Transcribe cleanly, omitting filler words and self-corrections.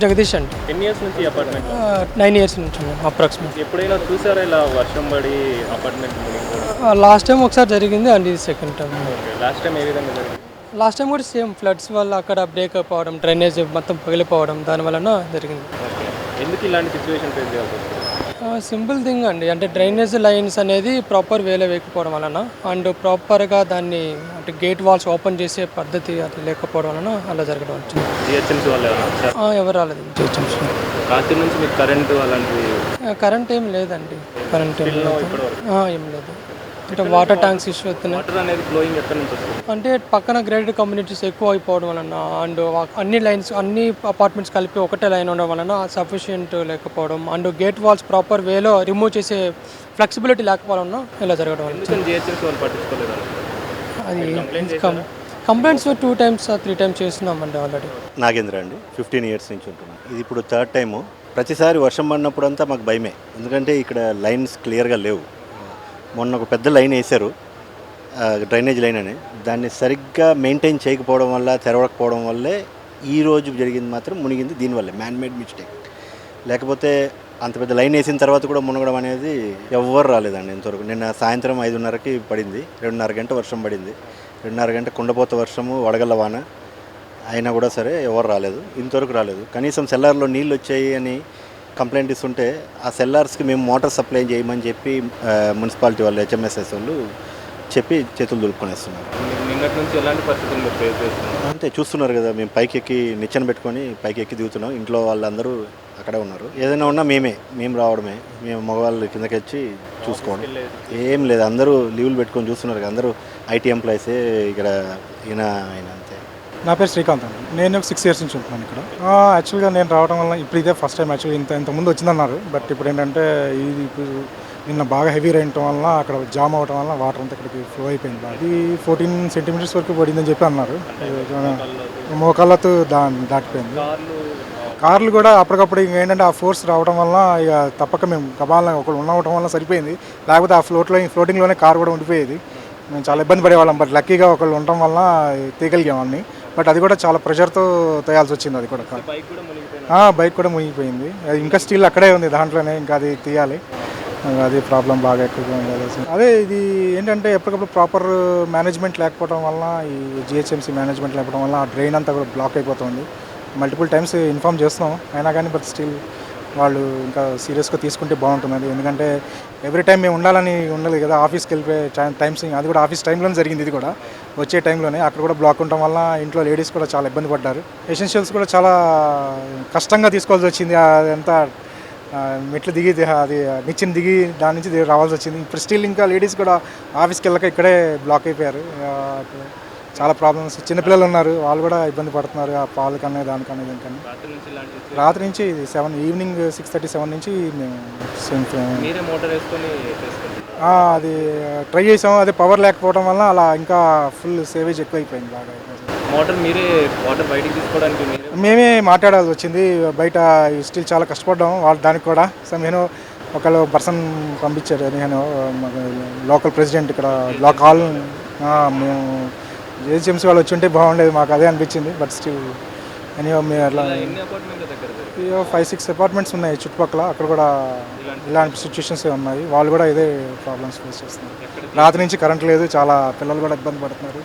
జగదీష్ అండి. ఎన్ని ఇయర్స్ నుంచి అపార్ట్మెంట్? 9 ఇయర్స్ నుంచి అప్రాక్సిమేట్. ఎప్పుడైనా చూసారా ఇలా వర్షం పడి అపార్ట్మెంట్ మునిగిపోవడం? లాస్ట్ టైం ఒకసారి జరిగింది అండ్ ఇది second time. Okay, last time ఏ విధంగా జరిగింది? లాస్ట్ టైం కూడా సేమ్ ఫ్లడ్స్ వల్ల అక్కడ బ్రేకప్ అవడం, డ్రైనేజ్ మొత్తం పగిలిపోవడం దాని వలన జరిగింది. ఓకే, ఎందుకు ఇలాంటి సిచ్యువేషన్ ఫేస్ చేయాల్సి వస్తుంది? సింపుల్ థింగ్ అండి, అంటే డ్రైనేజ్ లైన్స్ అనేది ప్రాపర్ వేలో వేయకపోవడం వలన అండ్ ప్రాపర్గా దాన్ని అంటే గేట్ వాల్స్ ఓపెన్ చేసే పద్ధతి అది లేకపోవడం వలన అలా జరగడం వచ్చింది. జిహెచ్ఎంసీ వాళ్ళు ఎవరైనా వచ్చారా? ఎవరు రాలేదు జిహెచ్ఎంసీ. రాత్రి నుంచి మీకు కరెంటు అలాంటివి? కరెంట్ ఏం లేదండి, కరెంట్ ఏం లేదు. ఏం లేదు, అంటే వాటర్ ట్యాంక్స్ ఇష్యూ అవుతున్నాయి. వాటర్ అనేది ఫ్లోయింగ్ ఎక్కడి నుంచి వస్తుంది? అంటే పక్కన గ్రేడెడ్ కమ్యూనిటీస్ ఎక్కువ అయిపోవడం వలన అండ్ అన్ని లైన్స్ అన్ని అపార్ట్మెంట్స్ కలిపి ఒకటే లైన్ ఉండడం వలన సఫిషియంట్ లేకపోవడం అండ్ గేట్ వాల్స్ ప్రాపర్ వేలో రిమూవ్ చేసే ఫ్లెక్సిబిలిటీ లేకపోవడం వలన ఇలా జరగడం వల్ల. ఎందుకని జిహెచ్ఎంసీ వాళ్ళు పట్టించుకోలేదు? అది కంప్లైంట్స్ 2 times 3 times చేస్తున్నామండి ఆల్రెడీ. నాగేంద్ర అండి, 15 years నుంచి ఉంటున్నాను. ఇది ఇప్పుడు 3rd టైము. ప్రతిసారి వర్షం పడినప్పుడంతా మాకు భయమే, ఎందుకంటే ఇక్కడ లైన్స్ క్లియర్గా లేవు. మొన్న ఒక పెద్ద లైన్ వేశారు, డ్రైనేజ్ లైన్ అని, దాన్ని సరిగ్గా మెయింటైన్ చేయకపోవడం వల్ల, తెరవకపోవడం వల్లే ఈరోజు జరిగింది మాత్రం మునిగింది. దీనివల్లే మ్యాన్మేడ్ మిస్టేక్. లేకపోతే అంత పెద్ద లైన్ వేసిన తర్వాత కూడా మునగడం అనేది ఎవ్వరు రాలేదండి ఇంతవరకు. నిన్న సాయంత్రం 5:30కి పడింది, 2.5 గంట వర్షం పడింది. 2.5 గంట కుండపోత వర్షము, వడగళ్ళ వాన అయినా కూడా సరే ఎవరు రాలేదు, ఇంతవరకు రాలేదు. కనీసం సెల్లార్లో నీళ్ళు వచ్చాయి అని కంప్లైంట్ ఇస్తుంటే ఆ సెల్లార్స్కి మేము మోటార్ సప్లై చేయమని చెప్పి మున్సిపాలిటీ వాళ్ళు, హెచ్ఎంఎస్ఎస్ వాళ్ళు చెప్పి చేతులు దులుపుకొనేస్తున్నారు. నిన్నటి నుంచి ఎలాంటి పరిస్థితులు మీరు ఫేస్ చేస్తున్నారు? అంతే చూస్తున్నారు కదా, మేము పైకి ఎక్కి నిచ్చెన పెట్టుకొని పైకి ఎక్కి దిగుతున్నాం. ఇంట్లో వాళ్ళందరూ అక్కడే ఉన్నారు. ఏదైనా ఉన్నా మేము రావడమే, మేము మగవాళ్ళు కిందకి వచ్చి చూసుకోవడం ఏం లేదు. అందరూ లీవులు పెట్టుకొని చూస్తున్నారు కదా, అందరూ ఐటీ ఎంప్లాయీసే ఇక్కడ. ఈయన అంతే. నా పేరు శ్రీకాంత్ అండి. నేను 6 years నుంచి ఉంటున్నాను ఇక్కడ. యాక్చువల్గా నేను రావడం వల్ల ఇప్పుడు ఇదే ఫస్ట్ టైం. యాక్చువల్గా ఇంతకుముందు వచ్చిందన్నారు, బట్ ఇప్పుడు ఏంటంటే ఇది నిన్న బాగా హెవీ రైన్ వల్ల అక్కడ జామ్ అవ్వడం వల్ల వాటర్ అంతా ఇక్కడికి ఫ్లో అయిపోయింది. అది 14 centimeters వరకు పడిందని చెప్పి అన్నారు. మోకాళ్ళతో దాటిపోయింది. కార్లు కూడా అప్పటికప్పుడు ఏంటంటే ఆ ఫోర్స్ రావడం వల్ల ఇక తప్పక మేము కబాలని ఒకళ్ళు ఉండవడం వల్ల సరిపోయింది. లేకపోతే ఆ ఫ్లోటింగ్లోనే కార్ కూడా ఉండిపోయేది. మేము చాలా ఇబ్బంది పడేవాళ్ళం. బట్ లక్కీగా ఒకళ్ళు ఉండటం వల్ల తీయగలిగామని. బట్ అది కూడా చాలా ప్రెషర్తో తేయాల్సి వచ్చింది. అది కూడా బైక్ కూడా మునిగిపోయింది. అది ఇంకా స్టిల్ అక్కడే ఉంది దాంట్లోనే, ఇంకా అది తీయాలి. అది ప్రాబ్లం బాగా ఎక్కువగా ఉంది. అదే ఇది ఏంటంటే ఎప్పటికప్పుడు ప్రాపర్ మేనేజ్మెంట్ లేకపోవడం వల్ల, ఈ జిహెచ్ఎంసీ మేనేజ్మెంట్ లేకపోవడం వల్ల ఆ డ్రైన్ అంతా కూడా బ్లాక్ అయిపోతుంది. మల్టిపుల్ టైమ్స్ ఇన్ఫామ్ చేస్తున్నాం, అయినా కానీ బట్ స్టిల్ వాళ్ళు ఇంకా సీరియస్గా తీసుకుంటే బాగుంటుందండి. ఎందుకంటే ఎవ్రీ టైం మేము ఉండాలని ఉండలేదు కదా, ఆఫీస్కి వెళ్ళిపోయే టైమ్స్, అది కూడా ఆఫీస్ టైంలోనే జరిగింది. ఇది కూడా వచ్చే టైంలోనే అక్కడ కూడా బ్లాక్ ఉండటం వల్ల ఇంట్లో లేడీస్ కూడా చాలా ఇబ్బంది పడ్డారు. ఎసెన్షియల్స్ కూడా చాలా కష్టంగా తీసుకోవాల్సి వచ్చింది. అదంతా మెట్లు దిగి అది నిచ్చెన దిగి దాని నుంచి రావాల్సి వచ్చింది. ఇప్పుడు స్టిల్ ఇంకా లేడీస్ కూడా ఆఫీస్కి వెళ్ళక ఇక్కడే బ్లాక్ అయిపోయారు. చాలా ప్రాబ్లమ్స్. చిన్నపిల్లలు ఉన్నారు, వాళ్ళు కూడా ఇబ్బంది పడుతున్నారు. ఆ పాలు కన్నా దానికన్నా దీనికన్నా. రాత్రి నుంచి 7 ఈవినింగ్ 6:30 7 నుంచి మేము అది ట్రై చేసాము. అదే పవర్ లేకపోవడం వల్ల అలా ఇంకా ఫుల్ సేవేజ్ ఎక్కువ అయిపోయింది. బాగా వాటర్ బయటికి తీసుకోవడానికి మేమే మాట్లాడాల్సి వచ్చింది. బయట స్టిల్ చాలా కష్టపడ్డాము దానికి కూడా. సో నేను ఒకళ్ళు పర్సన్ పంపించారు, నేను లోకల్ ప్రెసిడెంట్ ఇక్కడ బ్లాక్ హాల్. మేము జిహెచ్ఎంసీ వాళ్ళు వచ్చి ఉంటే బాగుండేది, మాకు అదే అనిపించింది. బట్ స్టిల్ ఎనీవో మేము అట్లా 5-6 అపార్ట్మెంట్స్ ఉన్నాయి చుట్టుపక్కల. అక్కడ కూడా ఇలాంటి సిచ్యువేషన్స్ ఉన్నాయి. వాళ్ళు కూడా ఇదే ప్రాబ్లమ్స్ ఫేస్ చేస్తున్నారు. రాత్రి నుంచి కరెంట్ లేదు, చాలా పిల్లలు కూడా ఇబ్బంది పడుతున్నారు.